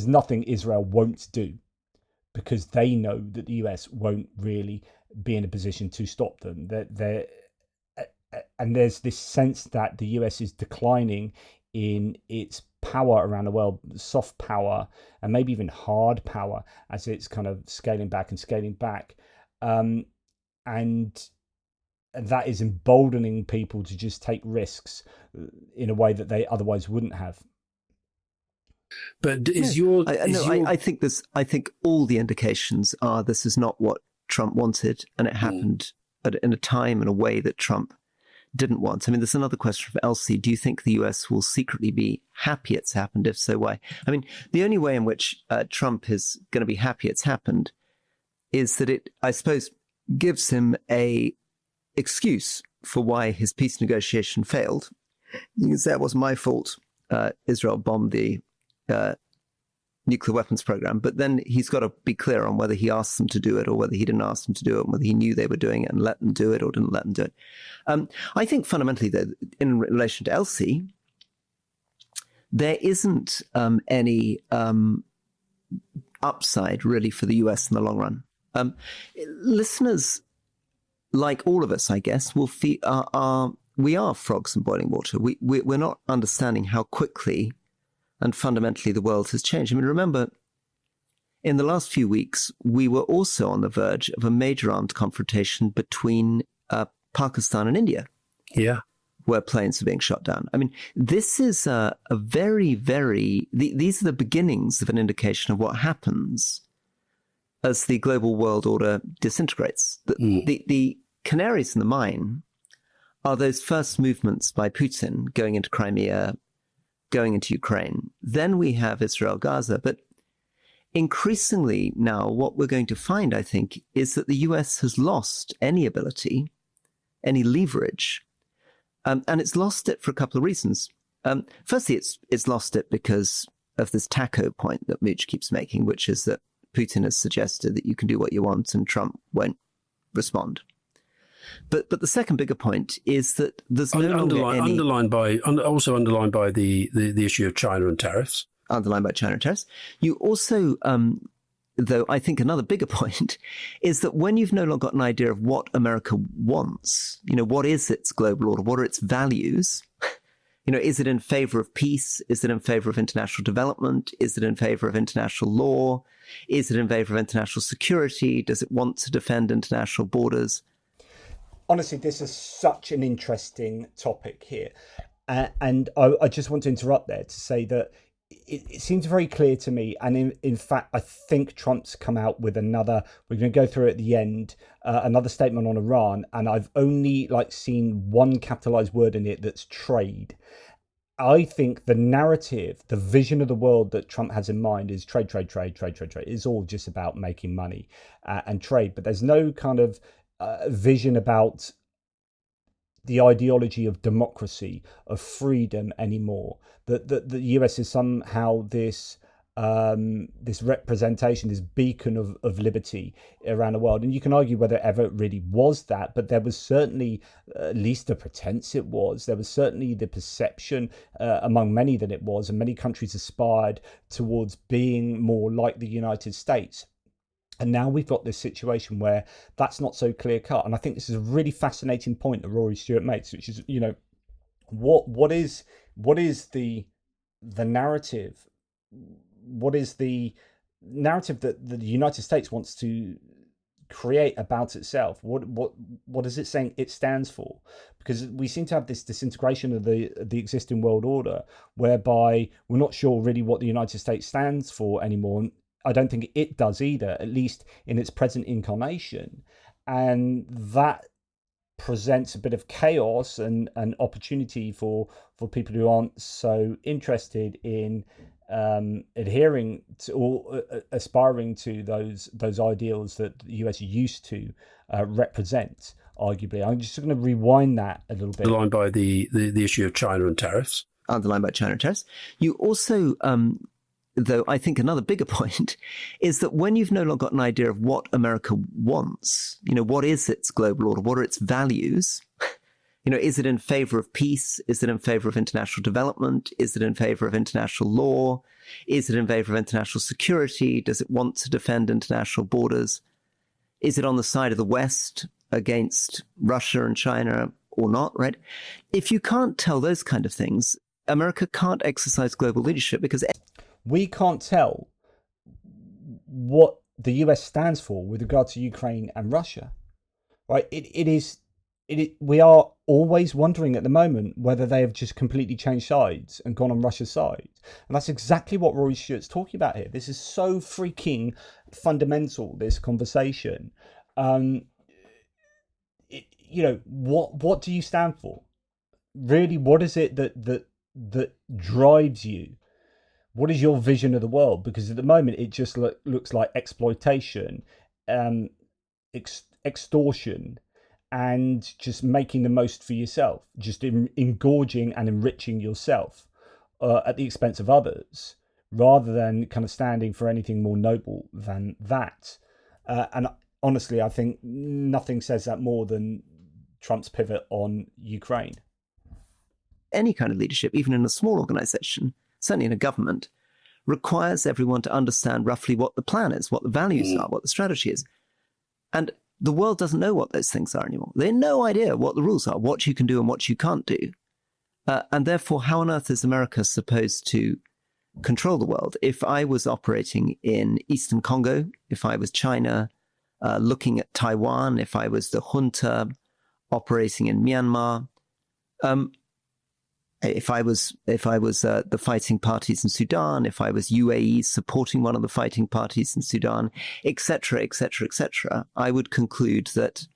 nothing Israel won't do, because they know that the US won't really be in a position to stop them. And there's this sense that the US is declining in its power around the world, soft power and maybe even hard power, as it's kind of scaling back. And that is emboldening people to just take risks in a way that they otherwise wouldn't have. But I think all the indications are this is not what Trump wanted, and it happened in a time and a way that Trump didn't want. I mean, there's another question from Elsie. Do you think the US will secretly be happy it's happened? If so, why? I mean, the only way in which Trump is going to be happy it's happened is that it, I suppose, gives him a excuse for why his peace negotiation failed. You can say it wasn't my fault. Israel bombed the nuclear weapons program, but then he's got to be clear on whether he asked them to do it or whether he didn't ask them to do it, and whether he knew they were doing it and let them do it or didn't let them do it. I think fundamentally, though, in relation to Elsie, there isn't any upside really for the US in the long run. Listeners, like all of us, I guess, will we are frogs in boiling water. We're not understanding how quickly and fundamentally the world has changed. I mean, remember, in the last few weeks, we were also on the verge of a major armed confrontation between Pakistan and India. Yeah. Where planes are being shot down. I mean, this is a very, very... these are the beginnings of an indication of what happens as the global world order disintegrates. The canaries in the mine are those first movements by Putin going into Crimea, going into Ukraine. Then we have Israel, Gaza. But increasingly now, what we're going to find, I think, is that the US has lost any ability, any leverage, and it's lost it for a couple of reasons. Firstly, it's lost it because of this taco point that Mooch keeps making, which is that Putin has suggested that you can do what you want and Trump won't respond. But the second bigger point is that there's no longer any... Underlined by the issue of China and tariffs. Underlined by China and tariffs. You also, though I think another bigger point, is that when you've no longer got an idea of what America wants, what is its global order, what are its values, Is it in favor of peace? Is it in favor of international development? Is it in favor of international law? Is it in favor of international security? Does it want to defend international borders? Honestly, this is such an interesting topic here. And I just want to interrupt there to say that it seems very clear to me. And in fact, I think Trump's come out with another, we're going to go through at the end, another statement on Iran. And I've only seen one capitalized word in it, that's trade. I think the narrative, the vision of the world that Trump has in mind is trade. It's all just about making money and trade. But there's no kind of vision about the ideology of democracy, of freedom anymore. That the US is somehow this representation, this beacon of liberty around the world. And you can argue whether it ever really was that, but there was certainly, at least the pretense it was, there was certainly the perception among many that it was, and many countries aspired towards being more like the United States. And now we've got this situation where that's not so clear cut. And I think this is a really fascinating point that Rory Stewart makes, which is, what is the narrative? What is the narrative that the United States wants to create about itself? What is it saying it stands for? Because we seem to have this disintegration of the existing world order, whereby we're not sure really what the United States stands for anymore. I don't think it does either, at least in its present incarnation. And that presents a bit of chaos and an opportunity for people who aren't so interested in adhering to or aspiring to those ideals that the US used to represent, arguably. I'm just going to rewind that a little bit. Underlined by the issue of China and tariffs. Underlined by China and tariffs. You also... though I think another bigger point is that when you've no longer got an idea of what America wants, what is its global order, what are its values, is it in favor of peace? Is it in favor of international development? Is it in favor of international law? Is it in favor of international security? Does it want to defend international borders? Is it on the side of the West against Russia and China or not, right? If you can't tell those kind of things, America can't exercise global leadership because... We can't tell what the US stands for with regard to Ukraine and Russia, right? We are always wondering at the moment whether they have just completely changed sides and gone on Russia's side. And that's exactly what Rory Stewart's talking about here. This is so freaking fundamental, this conversation. What do you stand for? Really, what is it that drives you? What is your vision of the world? Because at the moment, it just looks like exploitation, extortion, and just making the most for yourself, just engorging and enriching yourself at the expense of others, rather than kind of standing for anything more noble than that. And honestly, I think nothing says that more than Trump's pivot on Ukraine. Any kind of leadership, even in a small organization, certainly in a government, requires everyone to understand roughly what the plan is, what the values are, what the strategy is. And the world doesn't know what those things are anymore. They have no idea what the rules are, what you can do and what you can't do. And therefore, how on earth is America supposed to control the world? If I was operating in Eastern Congo, if I was China looking at Taiwan, if I was the junta operating in Myanmar, if I was the fighting parties in Sudan, if I was UAE supporting one of the fighting parties in Sudan, etc., I would conclude that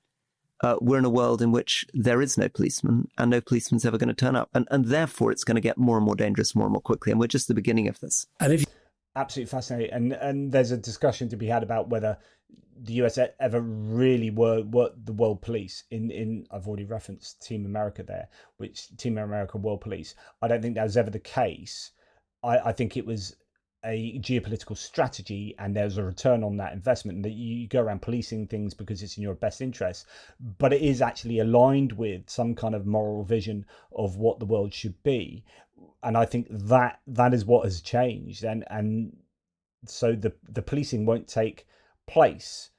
we're in a world in which there is no policeman and no policeman's ever going to turn up. And therefore, it's going to get more and more dangerous more and more quickly. And we're just at the beginning of this. Absolutely fascinating. And there's a discussion to be had about whether the US ever really were the world police. In I've already referenced Team America there, which Team America World Police. I don't think that was ever the case. I think it was a geopolitical strategy, and there's a return on that investment, and that you go around policing things because it's in your best interest, but it is actually aligned with some kind of moral vision of what the world should be. And I think that is what has changed, and so the policing won't take place,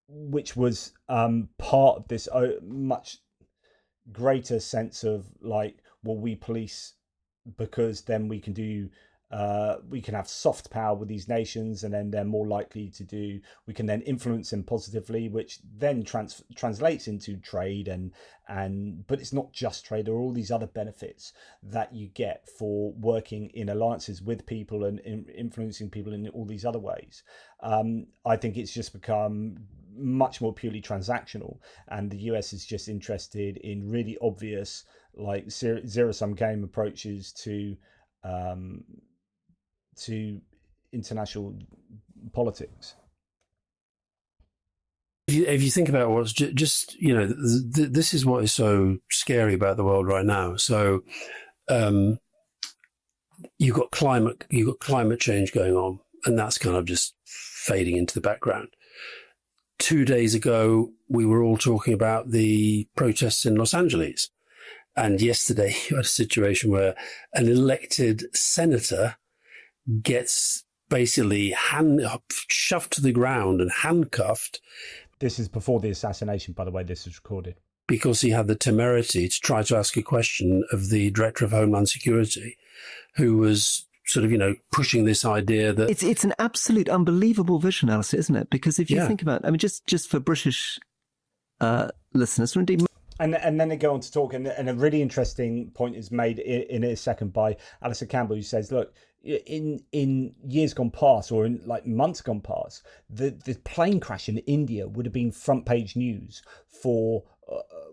which was part of this much greater sense of like, well, we police because then we can do we can have soft power with these nations, and then they're more likely to do, we can then influence them positively, which then translates into trade and but it's not just trade. There are all these other benefits that you get for working in alliances with people and influencing people in all these other ways. I think it's just become much more purely transactional, and the US is just interested in really obvious, like zero-sum game approaches to international politics. If you think about what's just, this is what is so scary about the world right now. So you've got climate change going on, and that's kind of just fading into the background. 2 days ago, we were all talking about the protests in Los Angeles. And yesterday, you had a situation where an elected senator gets basically shoved to the ground and handcuffed. This is before the assassination, by the way, this is recorded. Because he had the temerity to try to ask a question of the Director of Homeland Security, who was sort of, pushing this idea that... It's an absolute unbelievable vision, Alistair, isn't it? Because if you think about it, I mean, just for British listeners, or indeed... And then they go on to talk, and a really interesting point is made in a second by Alistair Campbell, who says, look, in years gone past, or in like months gone past, the plane crash in India would have been front page news for,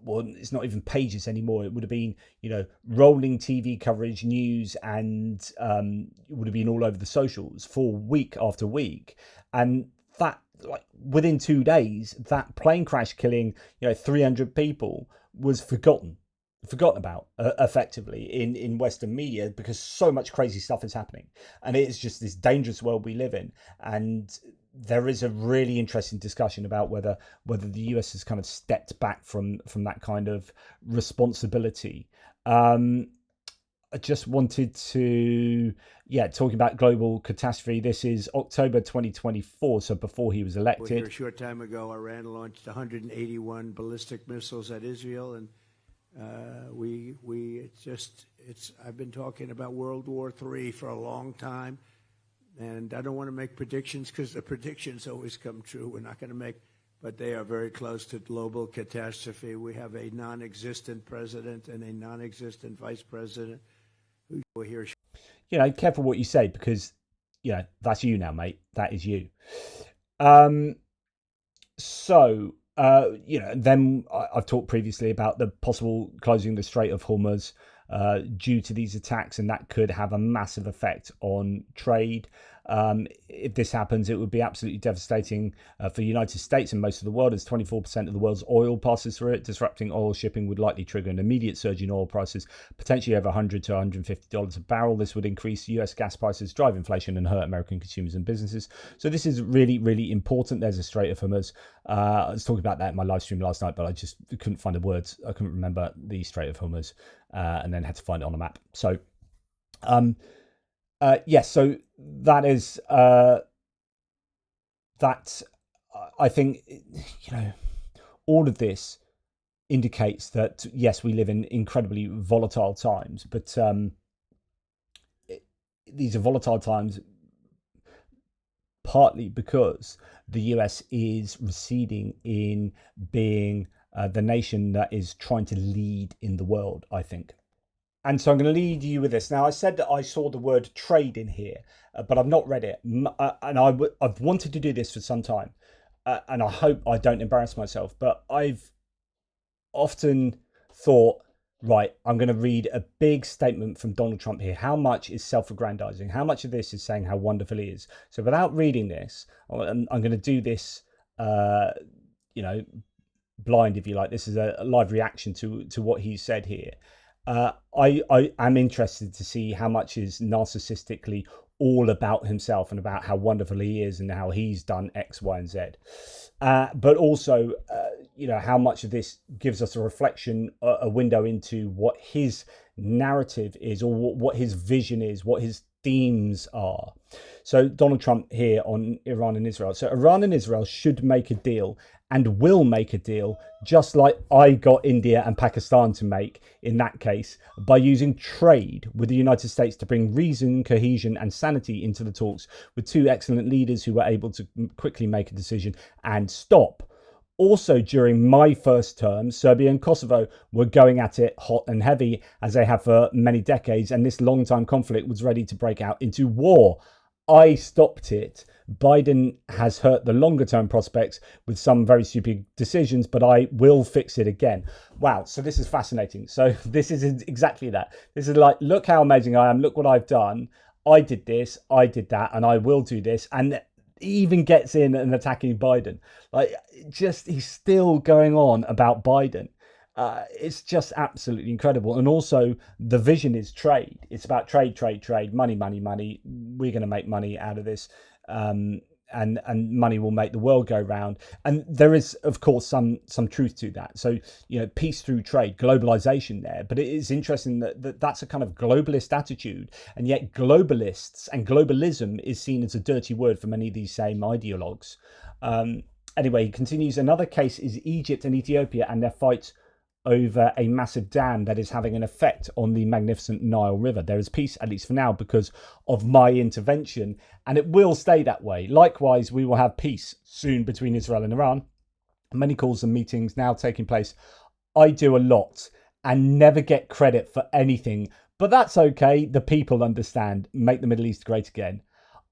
well, it's not even pages anymore. It would have been, rolling TV coverage, news, and it would have been all over the socials for week after week. And that, like, within 2 days, that plane crash killing 300 people was forgotten about effectively in Western media, because so much crazy stuff is happening, and it is just this dangerous world we live in. And there is a really interesting discussion about whether the US has kind of stepped back from that kind of responsibility. I just wanted to, talking about global catastrophe. This is October 2024, so before he was elected. Here a short time ago, Iran launched 181 ballistic missiles at Israel, and I've been talking about World War III for a long time, and I don't want to make predictions because the predictions always come true. We're not going to make, but they are very close to global catastrophe. We have a non-existent president and a non-existent vice president. Careful what you say, because that's you now, mate. That is you. Then I've talked previously about the possible closing the Strait of Hormuz due to these attacks, and that could have a massive effect on trade. If this happens, it would be absolutely devastating for the United States and most of the world, as 24% of the world's oil passes through it. Disrupting oil shipping would likely trigger an immediate surge in oil prices, potentially over $100 to $150 a barrel. This would increase US gas prices, drive inflation, and hurt American consumers and businesses. So this is really, really important. There's a Strait of Hormuz. I was talking about that in my live stream last night, but I just couldn't find the words. I couldn't remember the Strait of Hormuz, and then had to find it on a map. So, so that is that. I think all of this indicates that yes, we live in incredibly volatile times, but these are volatile times partly because the US is receding in being the nation that is trying to lead in the world, I think. And so I'm going to lead you with this. Now, I said that I saw the word trade in here, but I've not read it. And I've wanted to do this for some time. And I hope I don't embarrass myself. But I've often thought, right, I'm going to read a big statement from Donald Trump here. How much is self-aggrandizing? How much of this is saying how wonderful he is? So without reading this, I'm going to do this, blind, if you like. This is a live reaction to what he said here. I am interested to see how much is narcissistically all about himself and about how wonderful he is and how he's done X, Y, and Z. But also, how much of this gives us a reflection, a window into what his narrative is, or what his vision is, what his themes are. So Donald Trump here on Iran and Israel. So Iran and Israel should make a deal and will make a deal, just like I got India and Pakistan to make in that case, by using trade with the United States to bring reason, cohesion and sanity into the talks, with two excellent leaders who were able to quickly make a decision and stop. Also, during my first term, Serbia and Kosovo were going at it hot and heavy, as they have for many decades, and this long-time conflict was ready to break out into war. I stopped it. Biden has hurt the longer-term prospects with some very stupid decisions, but I will fix it again. Wow, so this is fascinating. So this is exactly that. This is like, look how amazing I am, look what I've done. I did this, I did that, and I will do this. And even gets in and attacking Biden. Like, just, he's still going on about Biden. It's just absolutely incredible. And also, the vision is trade. It's about trade, money. We're going to make money out of this. And money will make the world go round. And there is, of course, some truth to that. So, you know, peace through trade, globalization there. But it is interesting that that's a kind of globalist attitude. And yet globalists and globalism is seen as a dirty word for many of these same ideologues. Anyway, he continues. Another case is Egypt and Ethiopia and their fights over a massive dam that is having an effect on the magnificent Nile River. There is peace, at least for now, because of my intervention, and it will stay that way. Likewise, we will have peace soon between Israel and Iran. Many calls and meetings now taking place. I do a lot and never get credit for anything, but that's okay. The people understand. Make the Middle East great again.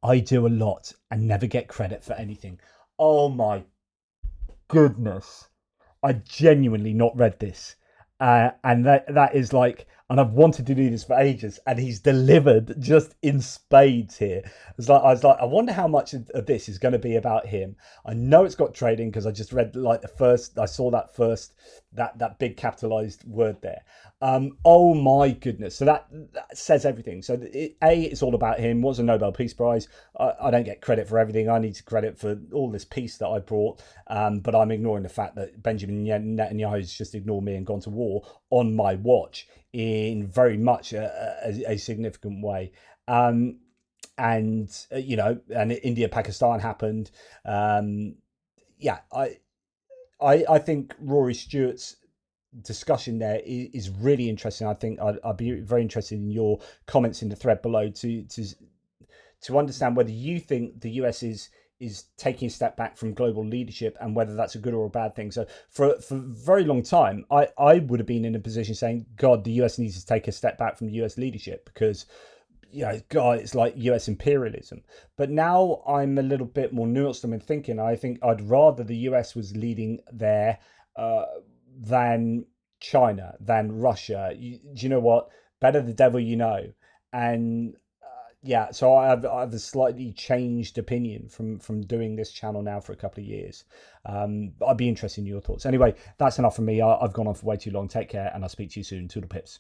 I do a lot and never get credit for anything. Oh my goodness. I genuinely not read this. And that is like, and I've wanted to do this for ages, and he's delivered just in spades here. I was like, I wonder how much of this is going to be about him. I know it's got trading because I just read like I saw that big capitalized word there. Oh my goodness. So that says everything. So it's all about him. What's a Nobel Peace Prize? I don't get credit for everything. I need credit for all this peace that I brought. But I'm ignoring the fact that Benjamin Netanyahu has just ignored me and gone to war on my watch in very much a significant way. And you know, and India, Pakistan happened. I think Rory Stewart's discussion there is really interesting. I think I'd be very interested in your comments in the thread below to understand whether you think the US is taking a step back from global leadership and whether that's a good or a bad thing. So for a very long time, I would have been in a position saying, God, the US needs to take a step back from US leadership because, you know, God, it's like US imperialism. But now I'm a little bit more nuanced in thinking. I think I'd rather the US was leading there than China, than Russia. Do you know what? Better the devil you know. And yeah, so I have a slightly changed opinion from doing this channel now for a couple of years. I'd be interested in your thoughts. Anyway, that's enough from me. I've gone on for way too long. Take care, and I'll speak to you soon. Toodle pips.